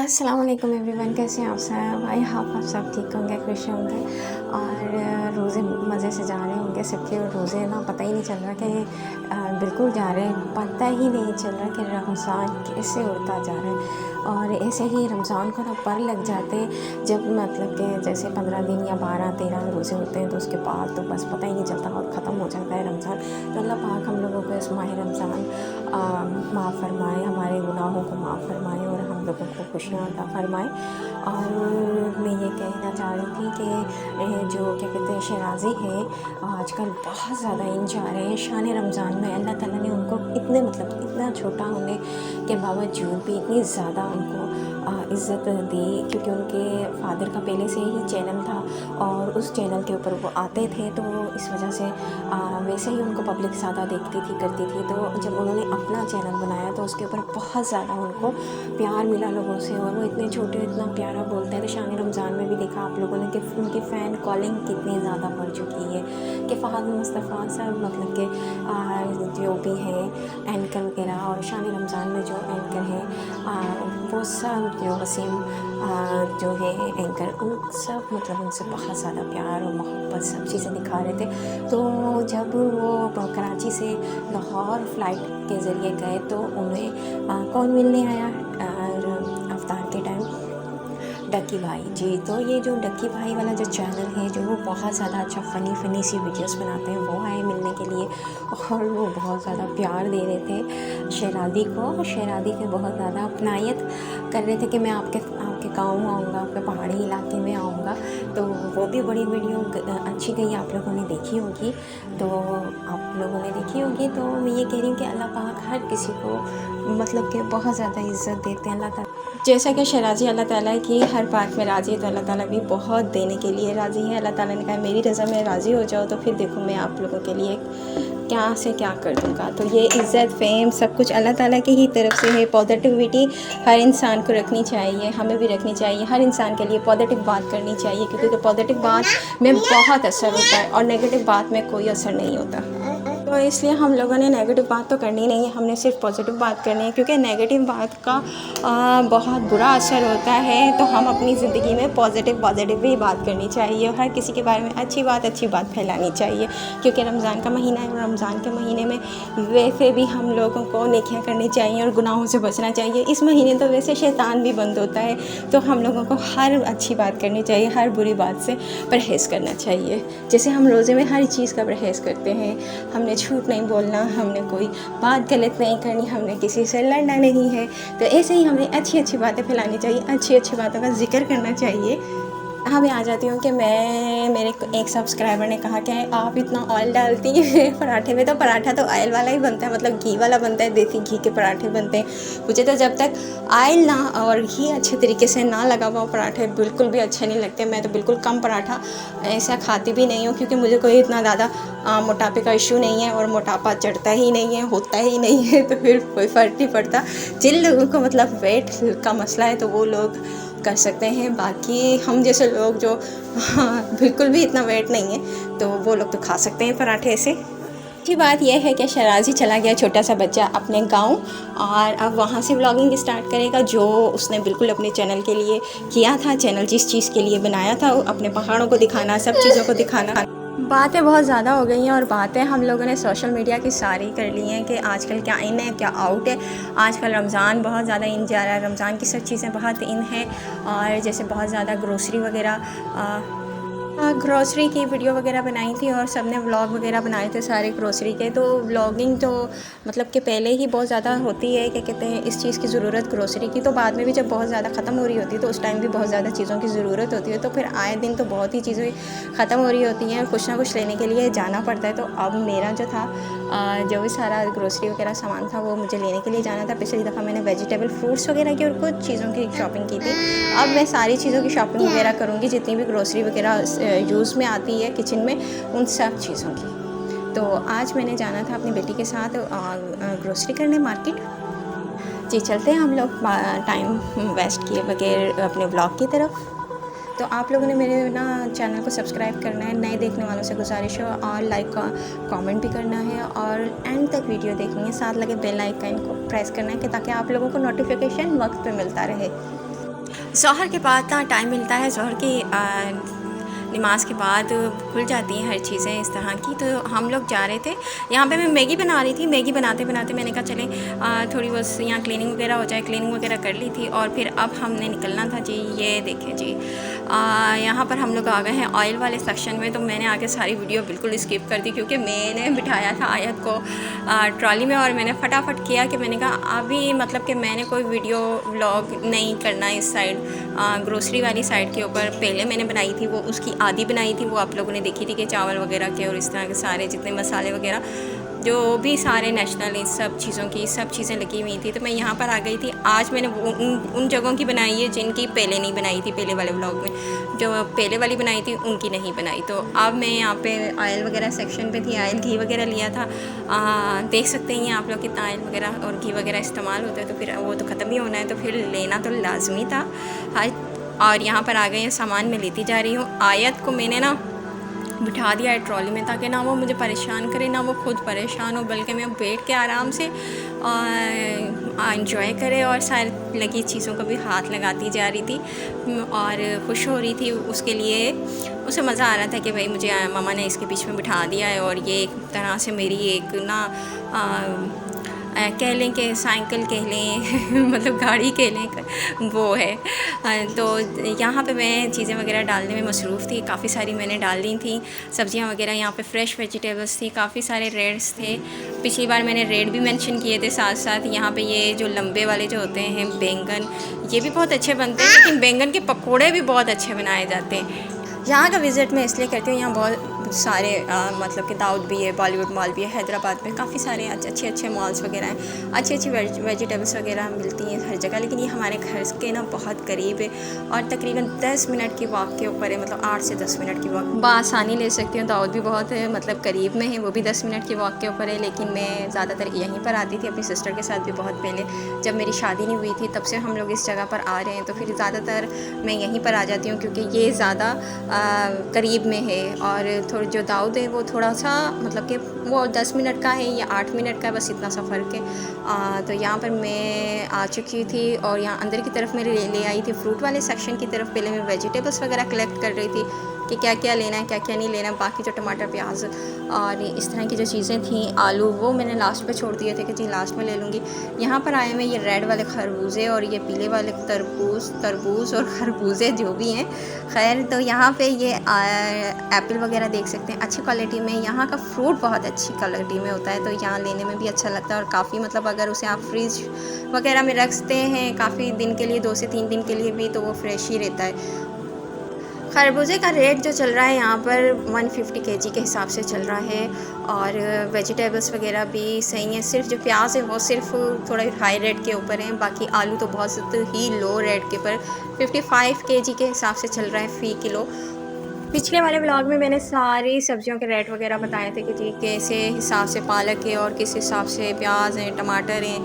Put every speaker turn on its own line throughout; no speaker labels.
अस्सलाम वालेकुम एवरीवन, कैसे हैं आप सब? आई होप आप सब ठीक होंगे, खुश होंगे और रोज़े मज़े से जा रहे होंगे सबके। और रोज़े ना पता ही नहीं चल रहा कि बिल्कुल जा रहे हैं, पता ही नहीं चल रहा कि रमज़ान कैसे उड़ता जा रहा है। और ऐसे ही रमज़ान को ना पर लग जाते हैं, जब मतलब कि जैसे 15 दिन या 12-13 रोज़े होते हैं, तो उसके बाद तो बस पता ही नहीं चलता और ख़त्म हो जाता है रमज़ान। तो अल्लाह पाक हम लोगों को इस माह रमज़ान माफ़ फरमाए, हमारे गुनाहों को माफ़ फरमाए और हम लोगों को खुशियाँ अता फरमाए। और मैं ये कहना चाह रही थी कि जो क्या कहते हैं शराज़ी है, आजकल बहुत ज़्यादा इन जा रहे हैं शान रमज़ान में। अल्लाह ताला ने उनको इतने मतलब इतना छोटा होने के बावजूद भी इतनी ज़्यादा उनको इज़्ज़त दी, क्योंकि उनके फादर का पहले से ही चैनल था और उस चैनल के ऊपर वो आते थे, तो इस वजह से वैसे ही उनको पब्लिक ज़्यादा देखती थी, करती थी। तो जब उन्होंने अपना चैनल बनाया तो उसके ऊपर बहुत ज़्यादा उनको प्यार मिला लोगों से, और वो इतने छोटे इतना प्यारा बोलते हैं। तो शान रमज़ान में भी देखा आप लोगों ने कि उनकी फ़ैन कॉलिंग कितनी ज़्यादा बढ़ चुकी है कि फ़हद मुस्तफ़ा सब मतलब कि जो भी है एंकर वगैरह, और शान रमज़ान में जो एंकर हैं वो सब जो वसीम जो है एंकर, उन सब मतलब उनसे बहुत ज़्यादा प्यार और मोहब्बत सब चीज़ें दिखा रहे थे। तो जब वो कराची से लाहौर फ़्लाइट के ज़रिए गए तो उन्हें कौन मिलने आया अफ्तार के टाइम? डक्की भाई जी। तो ये जो डक्की भाई वाला जो चैनल है, जो वो बहुत ज़्यादा अच्छा फ़नी सी वीडियोस बनाते हैं, वो आए मिलने के लिए और वो बहुत ज़्यादा प्यार दे रहे थे शहरादी को। शहरादी के बहुत ज़्यादा अपनायत कर रहे थे कि मैं आपके गाँव आऊँगा, आपके पहाड़ी इलाके में आऊँगा। तो वो भी बड़ी वीडियो अच्छी गई, आप लोगों ने देखी होगी। तो आप लोगों ने देखी होगी। तो मैं ये कह रही हूँ कि अल्लाह पाक हर किसी को मतलब कि बहुत ज़्यादा इज़्ज़त देते हैं। अल्लाह ताला जैसा कि शराज़ी अल्लाह ताला की हर बात में राज़ी है, तो अल्लाह ताला भी बहुत देने के लिए राज़ी है। अल्लाह ताला ने कहा मेरी रज़ा में राज़ी हो जाओ, तो फिर देखो मैं आप लोगों के लिए क्या से क्या कर दूँगा। तो ये इज़्ज़त फ़ेम सब कुछ अल्लाह ताला की ही तरफ से है। पॉजिटिविटी हर इंसान को रखनी चाहिए, हमें भी रखनी चाहिए। हर इंसान के लिए पॉजिटिव बात करनी चाहिए, क्योंकि पॉजिटिव बात में बहुत असर होता है और नेगेटिव बात में कोई असर नहीं होता। तो इसलिए हम लोगों ने नेगेटिव बात तो करनी नहीं है, हमने सिर्फ पॉजिटिव बात करनी है, क्योंकि नेगेटिव बात का बहुत बुरा असर होता है। तो हम अपनी ज़िंदगी में पॉजिटिव ही बात करनी चाहिए, हर किसी के बारे में अच्छी बात फैलानी चाहिए, क्योंकि रमज़ान का महीना है। रमज़ान के महीने में वैसे भी हम लोगों को नेकियां करनी चाहिए और गुनाहों से बचना चाहिए। इस महीने तो वैसे शैतान भी बंद होता है, तो हम लोगों को हर अच्छी बात करनी चाहिए, हर बुरी बात से परहेज़ करना चाहिए। जैसे हम रोज़े में हर चीज़ का परहेज़ करते हैं, हमने झूठ नहीं बोलना, हमने कोई बात गलत नहीं करनी, हमने किसी से लड़ना नहीं है। तो ऐसे ही हमें अच्छी बातें फैलानी चाहिए, अच्छी बातों का जिक्र करना चाहिए। हाँ, मैं आ जाती हूँ कि मेरे एक सब्सक्राइबर ने कहा कि आप इतना ऑयल डालती हैं पराठे में। तो पराठा तो ऑयल वाला ही बनता है, मतलब घी वाला बनता है, देसी घी के पराठे बनते हैं। मुझे तो जब तक ऑयल ना और घी अच्छे तरीके से ना लगा हुआ पराठे बिल्कुल भी अच्छे नहीं लगते। मैं तो बिल्कुल कम पराठा ऐसा खाती भी नहीं हूँ, क्योंकि मुझे कोई इतना ज़्यादा मोटापे का इशू नहीं है और मोटापा चढ़ता ही नहीं है, होता ही नहीं है, तो फिर कोई फ़र्क नहीं पड़ता। जिन लोगों को मतलब वेट का मसला है तो वो लोग कर सकते हैं, बाकी हम जैसे लोग जो बिल्कुल भी इतना वेट नहीं है, तो वो लोग तो खा सकते हैं पराठे ऐसे। अच्छी बात यह है कि शराज़ी चला गया छोटा सा बच्चा अपने गांव, और अब वहाँ से व्लॉगिंग स्टार्ट करेगा, जो उसने बिल्कुल अपने चैनल के लिए किया था। चैनल जिस चीज़ के लिए बनाया था, अपने पहाड़ों को दिखाना, सब चीज़ों को दिखाना। बातें बहुत ज़्यादा हो गई हैं, और बातें हम लोगों ने सोशल मीडिया की सारी कर ली हैं कि आजकल क्या इन है क्या आउट है। आजकल रमज़ान बहुत ज़्यादा इन जा रहा है, रमज़ान की सब चीज़ें बहुत इन हैं, और जैसे बहुत ज़्यादा ग्रोसरी वगैरह ग्रोसरी की वीडियो वगैरह बनाई थी, और सब ने व्लॉग वगैरह बनाए थे सारे ग्रोसरी के। तो व्लॉगिंग तो मतलब कि पहले ही बहुत ज़्यादा होती है, क्या कहते हैं, इस चीज़ की ज़रूरत ग्रोसरी की। तो बाद में भी जब बहुत ज़्यादा ख़त्म हो रही होती है, तो उस टाइम भी बहुत ज़्यादा चीज़ों की ज़रूरत होती है। तो फिर आए दिन तो बहुत ही चीज़ें ख़त्म हो रही होती हैं, कुछ ना कुछ लेने के लिए जाना पड़ता है। तो अब मेरा जो था जो भी सारा ग्रोसरी वगैरह सामान था, वो मुझे लेने के लिए जाना था। पिछली दफ़ा मैंने वेजिटेबल फ्रूट्स वगैरह की और कुछ चीज़ों की शॉपिंग की थी। अब मैं सारी चीज़ों की शॉपिंग वगैरह करूँगी, जितनी भी ग्रोसरी वगैरह यूज़ में आती है किचन में, उन सब चीज़ों की। तो आज मैंने जाना था अपनी बेटी के साथ ग्रोसरी करने मार्केट। जी, चलते हैं हम लोग टाइम वेस्ट किए बगैर अपने ब्लॉग की तरफ। तो आप लोगों ने मेरे ना चैनल को सब्सक्राइब करना है, नए देखने वालों से गुजारिश है, और लाइक का कमेंट भी करना है, और एंड तक वीडियो देखनी है। साथ लगे बेल आइकन को प्रेस करना है, कि ताकि आप लोगों को नोटिफिकेशन वक्त पे मिलता रहे। ज़ोहर के बाद ना टाइम मिलता है, ज़ोहर की नमाज़ के बाद खुल जाती हैं हर चीज़ें इस तरह की। तो हम लोग जा रहे थे, यहाँ पे मैं मैगी बना रही थी। मैगी बनाते बनाते मैंने कहा चले थोड़ी बस यहाँ क्लीनिंग वगैरह हो जाए। क्लीनिंग वगैरह कर ली थी और फिर अब हमने निकलना था जी। ये देखें जी, यहाँ पर हम लोग आ गए हैं ऑयल वाले सेक्शन में। तो मैंने आगे सारी वीडियो बिल्कुल स्किप कर दी क्योंकि मैंने बिठाया था आयत को ट्रॉली में और मैंने फटाफट किया कि मैंने कहा अभी मतलब कि मैंने कोई वीडियो व्लॉग नहीं करना इस साइड ग्रोसरी वाली साइड के ऊपर। पहले मैंने बनाई थी वो, उसकी आधी बनाई थी वो आप लोगों ने देखी थी कि चावल वगैरह के और इस तरह के सारे जितने मसाले वगैरह जो भी सारे नेशनल इन सब चीज़ों की सब चीज़ें लगी हुई थी। तो मैं यहाँ पर आ गई थी। आज मैंने उन जगहों की बनाई है जिनकी पहले नहीं बनाई थी। पहले वाले व्लॉग में जो पहले वाली बनाई थी उनकी नहीं बनाई। तो अब मैं यहाँ पे ऑयल वगैरह सेक्शन पे थी। ऑयल घी वगैरह लिया था। देख सकते हैं आप लोग कितना ऑयल वगैरह और घी वगैरह इस्तेमाल होता है। तो फिर वो तो ख़त्म ही होना है, तो फिर लेना तो लाजमी था। और यहाँ पर आ गए हैं, सामान मैं लेती जा रही हूँ। आयत को मैंने ना बिठा दिया है ट्रॉली में ताकि ना वो मुझे परेशान करे ना वो खुद परेशान हो, बल्कि मैं बैठ के आराम से इंजॉय करे और सारी लगी चीज़ों को भी हाथ लगाती जा रही थी और खुश हो रही थी। उसके लिए उसे मज़ा आ रहा था कि भाई मुझे मामा ने इसके बीच में बिठा दिया है और ये एक तरह से मेरी एक ना कह लें कि साइकिल कह लें मतलब गाड़ी कह लें वो है। तो यहाँ पे मैं चीज़ें वगैरह डालने में मसरूफ़ थी। काफ़ी सारी मैंने डाल दी थी सब्जियाँ वगैरह। यहाँ पे फ्रेश वेजिटेबल्स थी, काफ़ी सारे रेड्स थे। पिछली बार मैंने रेड भी मेंशन किए थे साथ साथ। यहाँ पे ये जो लंबे वाले जो होते हैं बैंगन, ये भी बहुत अच्छे बनते हैं, लेकिन बैंगन के पकौड़े भी बहुत अच्छे बनाए जाते हैं। यहाँ का विज़िट मैं इसलिए करती हूँ, यहाँ बहुत सारे मतलब कि दाऊद भी है, बॉलीवुड मॉल भी है हैदराबाद में। काफ़ी सारे अच्छे मॉल्स वगैरह हैं। अच्छी वेजिटेबल्स वगैरह मिलती हैं हर जगह। लेकिन ये हमारे घर के ना बहुत करीब है और तकरीबन 10 मिनट की वॉक के ऊपर है, मतलब 8 से 10 मिनट की वॉक बआसानी ले सकती हूँ। दाऊद भी बहुत है मतलब करीब में है, वो भी 10 मिनट की वॉक के ऊपर है। लेकिन मैं ज़्यादातर यहीं पर आती थी अपनी सिस्टर के साथ भी बहुत पहले, जब मेरी शादी नहीं हुई थी तब से हम लोग इस जगह पर आ रहे हैं। तो फिर ज़्यादातर मैं यहीं पर आ जाती हूँ क्योंकि ये ज़्यादा करीब में है। और जो दाऊद है वो थोड़ा सा मतलब कि वो 10 मिनट का है या 8 मिनट का है, बस इतना सा फ़र्क है। तो यहाँ पर मैं आ चुकी थी और यहाँ अंदर की तरफ मेरे ले आई थी फ्रूट वाले सेक्शन की तरफ। पहले मैं वेजिटेबल्स वगैरह कलेक्ट कर रही थी कि क्या क्या लेना है क्या क्या नहीं लेना। बाकी जो टमाटर प्याज और इस तरह की जो चीज़ें थी, आलू, वो मैंने लास्ट पे छोड़ दिए थे कि जी लास्ट में ले लूँगी। यहाँ पर आए मैं ये रेड वाले खरबूजे और ये पीले वाले तरबूज और खरबूजे जो भी हैं। खैर, तो यहाँ पे ये एप्पल वगैरह देख सकते हैं अच्छी क्वालिटी में। यहाँ का फ्रूट बहुत अच्छी क्वालिटी में होता है, तो यहाँ लेने में भी अच्छा लगता है। और काफ़ी मतलब अगर उसे आप फ्रिज वगैरह में रखते हैं काफ़ी दिन के लिए, 2 से 3 दिन के लिए भी, तो वो फ्रेश ही रहता है। खरबूजे का रेट जो चल रहा है यहाँ पर 150 केजी के हिसाब से चल रहा है। और वेजिटेबल्स वगैरह भी सही हैं। सिर्फ जो प्याज है वो सिर्फ थोड़ा हाई रेट के ऊपर है, बाकी आलू तो बहुत ही लो रेट के ऊपर 55 केजी के हिसाब से चल रहा है फ़ी किलो। पिछले वाले व्लॉग में मैंने सारी सब्जियों के रेट वगैरह बताए थे कि जी कैसे हिसाब से पालक है और किस हिसाब से प्याज हैं, टमाटर हैं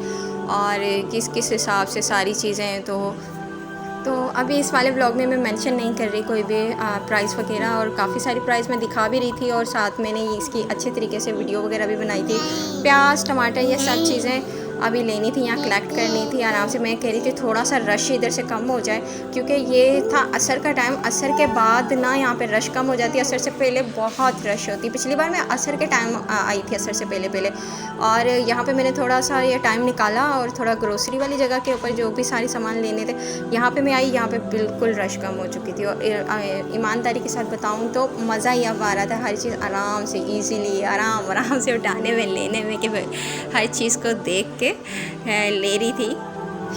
और किस किस हिसाब से सारी चीज़ें हैं। तो अभी इस वाले व्लॉग में मैं मेंशन नहीं कर रही कोई भी प्राइस वगैरह, और काफ़ी सारी प्राइस मैं दिखा भी रही थी और साथ मैंने इसकी अच्छे तरीके से वीडियो वगैरह भी बनाई थी। प्याज, टमाटर, ये सब चीज़ें अभी लेनी थी, यहाँ कलेक्ट करनी थी आराम से। मैं कह रही थी थोड़ा सा रश इधर से कम हो जाए क्योंकि ये था असर का टाइम। असर के बाद ना यहाँ पे रश कम हो जाती है, असर से पहले बहुत रश होती। पिछली बार मैं असर के टाइम आई थी, असर से पहले और यहाँ पे मैंने थोड़ा सा ये टाइम निकाला और थोड़ा ग्रोसरी वाली जगह के ऊपर जो भी सारे सामान लेने थे यहाँ पे मैं आई। यहाँ पे बिल्कुल रश कम हो चुकी थी और ईमानदारी के साथ बताऊँ तो मज़ा ही अब आ रहा था। हर चीज़ आराम से ईज़िली आराम से उठाने में, लेने में, कि हर चीज़ को देख के ले रही थी।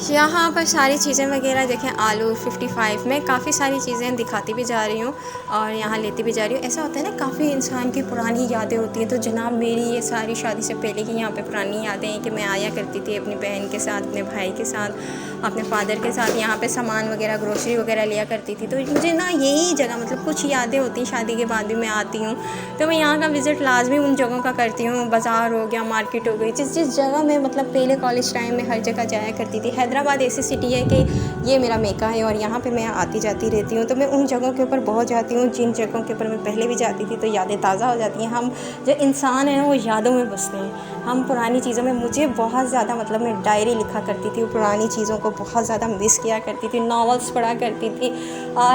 यहाँ पर सारी चीज़ें वगैरह देखें, आलू 55 में काफ़ी सारी चीज़ें दिखाती भी जा रही हूँ और यहाँ लेती भी जा रही हूँ। ऐसा होता है ना, काफ़ी इंसान की पुरानी यादें होती हैं। तो जनाब मेरी ये सारी शादी से पहले की यहाँ पे पुरानी यादें हैं कि मैं आया करती थी अपनी बहन के साथ, अपने भाई के साथ, अपने फादर के साथ यहाँ पे सामान वगैरह ग्रोसरी वगैरह लिया करती थी। तो मुझे ना यही जगह मतलब कुछ यादें होती हैं। शादी के बाद भी मैं आती हूँ तो मैं यहाँ का विज़िट लाजमी उन जगहों का करती हूँ। बाज़ार हो गया, मार्केट हो गई, जिस जगह में मतलब पहले कॉलेज टाइम में हर जगह जाया करती थी। हैदराबाद ऐसी सिटी है कि ये मेरा मेका है और यहाँ पे मैं आती जाती रहती हूँ। तो मैं उन जगहों के ऊपर बहुत जाती हूँ जिन जगहों के ऊपर मैं पहले भी जाती थी, तो यादें ताज़ा हो जाती हैं। हम जो इंसान हैं वो यादों में बसते हैं।
हम पुरानी चीज़ों में, मुझे बहुत ज़्यादा मतलब मैं डायरी लिखा करती थी, पुरानी चीज़ों को बहुत ज़्यादा मिस किया करती थी, नॉवेल्स पढ़ा करती थी।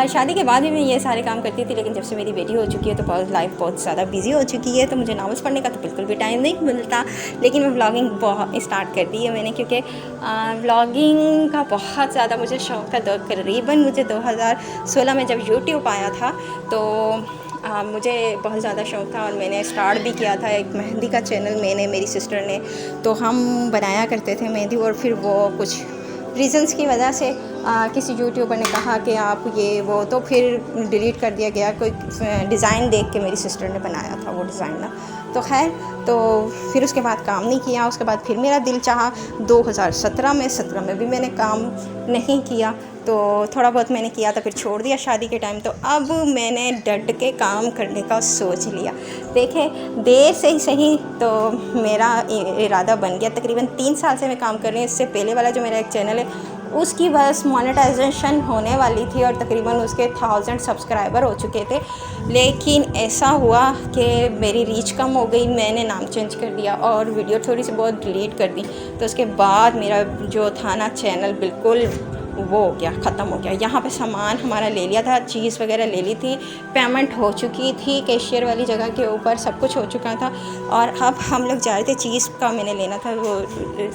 शादी के बाद भी मैं ये सारे काम करती थी, लेकिन जब से मेरी बेटी हो चुकी है तो लाइफ बहुत ज़्यादा बिजी हो चुकी है, तो मुझे नॉवेल्स पढ़ने का तो बिल्कुल भी टाइम नहीं मिलता। लेकिन मैं व्लॉगिंग बहुत स्टार्ट कर दी है मैंने, क्योंकि व्लॉगिंग का बहुत ज़्यादा मुझे शौक़ था। करीबन मुझे 2016 में जब यूट्यूब आया था तो मुझे बहुत ज़्यादा शौक़ था और मैंने स्टार्ट भी किया था एक मेहंदी का चैनल, मैंने, मेरी सिस्टर ने। तो हम बनाया करते थे मेहंदी, और फिर वो कुछ रीज़न्स की वजह से किसी यूट्यूबर ने कहा कि आप ये वो, तो फिर डिलीट कर दिया गया। कोई डिज़ाइन देख के मेरी सिस्टर ने बनाया था वो डिज़ाइन ना, तो खैर, तो फिर उसके बाद काम नहीं किया। उसके बाद फिर मेरा दिल चाहा 2017 में, 17 में भी मैंने काम नहीं किया, तो थोड़ा बहुत मैंने किया था, फिर छोड़ दिया शादी के टाइम। तो अब मैंने डट के काम करने का सोच लिया। देखें, देर से ही सही तो मेरा इरादा बन गया। तकरीबन 3 साल से मैं काम कर रही हूँ। इससे पहले वाला जो मेरा एक चैनल है उसकी बस मोनेटाइजेशन होने वाली थी और तकरीबन उसके 1000 सब्सक्राइबर हो चुके थे, लेकिन ऐसा हुआ कि मेरी रीच कम हो गई। मैंने नाम चेंज कर दिया और वीडियो थोड़ी सी बहुत डिलीट कर दी। तो उसके बाद मेरा जो था ना चैनल, बिल्कुल वो हो गया, ख़त्म हो गया। यहाँ पे सामान हमारा ले लिया था, चीज़ वगैरह ले ली थी, पेमेंट हो चुकी थी, कैशियर वाली जगह के ऊपर सब कुछ हो चुका था। और अब हम लोग जा रहे थे, चीज़ का मैंने लेना था वो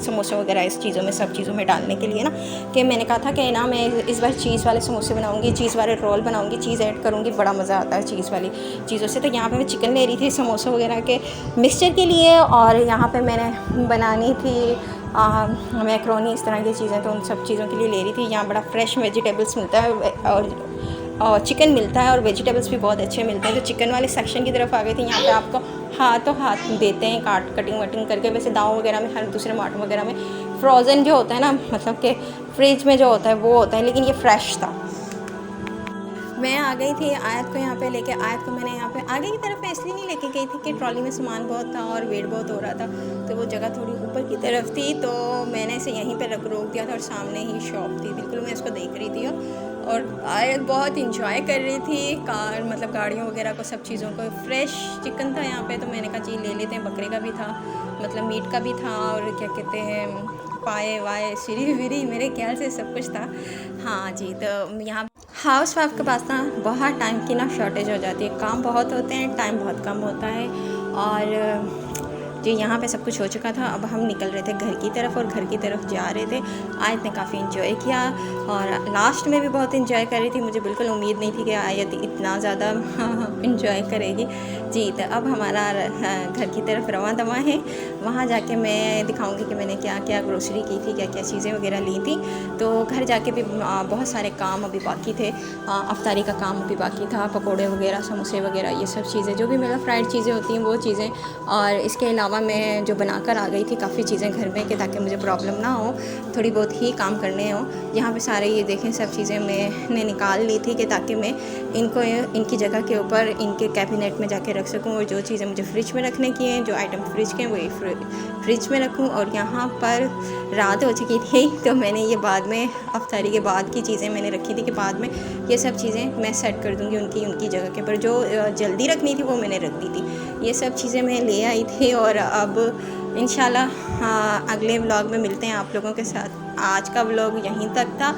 समोसे वगैरह इस चीज़ों में, सब चीज़ों में डालने के लिए ना, कि मैंने कहा था कि ना मैं इस बार चीज़ वाले समोसे बनाऊँगी, चीज़ वाले रोल बनाऊँगी, चीज़ ऐड करूँगी, बड़ा मज़ा आता है चीज़ वाली चीज़ों से। तो यहाँ पर मैं चिकन ले रही थी समोसे वगैरह के मिक्सचर के लिए, और यहाँ पर मैंने बनानी थी मैक्रोनी, इस तरह की चीज़ें, तो उन सब चीज़ों के लिए ले रही थी। यहाँ बड़ा फ्रेश वेजिटेबल्स मिलता है और चिकन मिलता है, और वेजिटेबल्स भी बहुत अच्छे मिलते हैं। तो चिकन वाले सेक्शन की तरफ आ गई थी। यहाँ पे आपको हाथों हाथ देते हैं कटिंग वटिंग करके। वैसे दाव वगैरह में, हर दूसरे मार्ट वगैरह में फ्रोज़न जो होता है ना, मतलब कि फ्रिज में जो होता है वो होता है, लेकिन ये फ्रेश था। मैं आ गई थी आयत को यहाँ पे लेके। आयत को मैंने यहाँ पे आगे की तरफ मैं इसलिए नहीं लेके गई थी कि ट्रॉली में सामान बहुत था और वेट बहुत हो रहा था, तो वो जगह थोड़ी ऊपर की तरफ थी, तो मैंने इसे यहीं पे रोक दिया था। और सामने ही शॉप थी, बिल्कुल मैं इसको देख रही थी और आयत बहुत इंजॉय कर रही थी कार, मतलब गाड़ियों वगैरह को, सब चीज़ों को। फ्रेश चिकन था यहाँ पे, तो मैंने कहा चीज़ ले लेते हैं। बकरे का भी था, मतलब मीट का भी था, और क्या कहते हैं, पाए वाए सिरी विरी, मेरे ख्याल से सब कुछ था। हाँ जी, तो यहाँ हाउस वाइफ के पास ना बहुत टाइम की ना शॉर्टेज हो जाती है, काम बहुत होते हैं, टाइम बहुत कम होता है। और जो यहाँ पे सब कुछ हो चुका था, अब हम निकल रहे थे घर की तरफ, और घर की तरफ जा रहे थे। आयत ने काफ़ी इन्जॉय किया और लास्ट में भी बहुत इन्जॉय कर रही थी। मुझे बिल्कुल उम्मीद नहीं थी कि आयत इतना ज़्यादा इन्जॉय करेगी जी। तो अब हमारा घर की तरफ रवां दवा है। वहाँ जाके मैं दिखाऊंगी कि मैंने क्या क्या ग्रोसरी की थी, क्या क्या चीज़ें वगैरह ली थी। तो घर जाके भी बहुत सारे काम अभी बाकी थे। अफ्तारी का काम अभी बाकी था, पकोड़े वगैरह, समोसे वगैरह, ये सब चीज़ें जो भी मेरा फ्राइड चीज़ें होती हैं वो चीज़ें। और इसके अलावा मैं जो बनाकर आ गई थी काफ़ी चीज़ें घर में, कि ताकि मुझे प्रॉब्लम ना हो, थोड़ी बहुत ही काम करने हो। यहाँ पे सारे ये देखें सब चीज़ें मैंने निकाल ली थी, कि ताकि मैं इनको इनकी जगह के ऊपर इनके कैबिनेट में जाके रख सकूँ। और जो चीज़ें मुझे फ्रिज में रखने की हैं, जो आइटम फ्रिज के हैं, वही फ्रिज में रखूँ। और यहाँ पर रात हो चुकी थी, तो मैंने ये बाद में अफ्तारी के बाद की चीज़ें मैंने रखी थी, कि बाद में ये सब चीज़ें मैं सेट कर दूँगी उनकी जगह के ऊपर। जो जल्दी रखनी थी वो मैंने रख दी थी। ये सब चीज़ें मैं ले आई थी। और अब इंशाल्लाह अगले व्लॉग में मिलते हैं आप लोगों के साथ। आज का व्लॉग यहीं तक था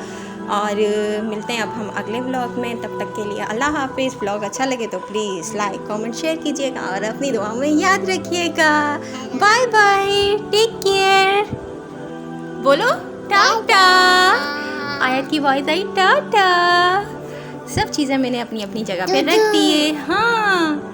और मिलते हैं अब हम अगले व्लॉग में। तब तक के लिए अल्लाह हाफिज़। व्लॉग अच्छा लगे तो प्लीज़ लाइक कमेंट शेयर कीजिएगा और अपनी दुआ में याद रखिएगा। Bye bye, take care. बोलो टाटा। आयत की वॉइस आई टाटा। सब चीज़ें मैंने अपनी अपनी जगह पे रख दी है। हाँ।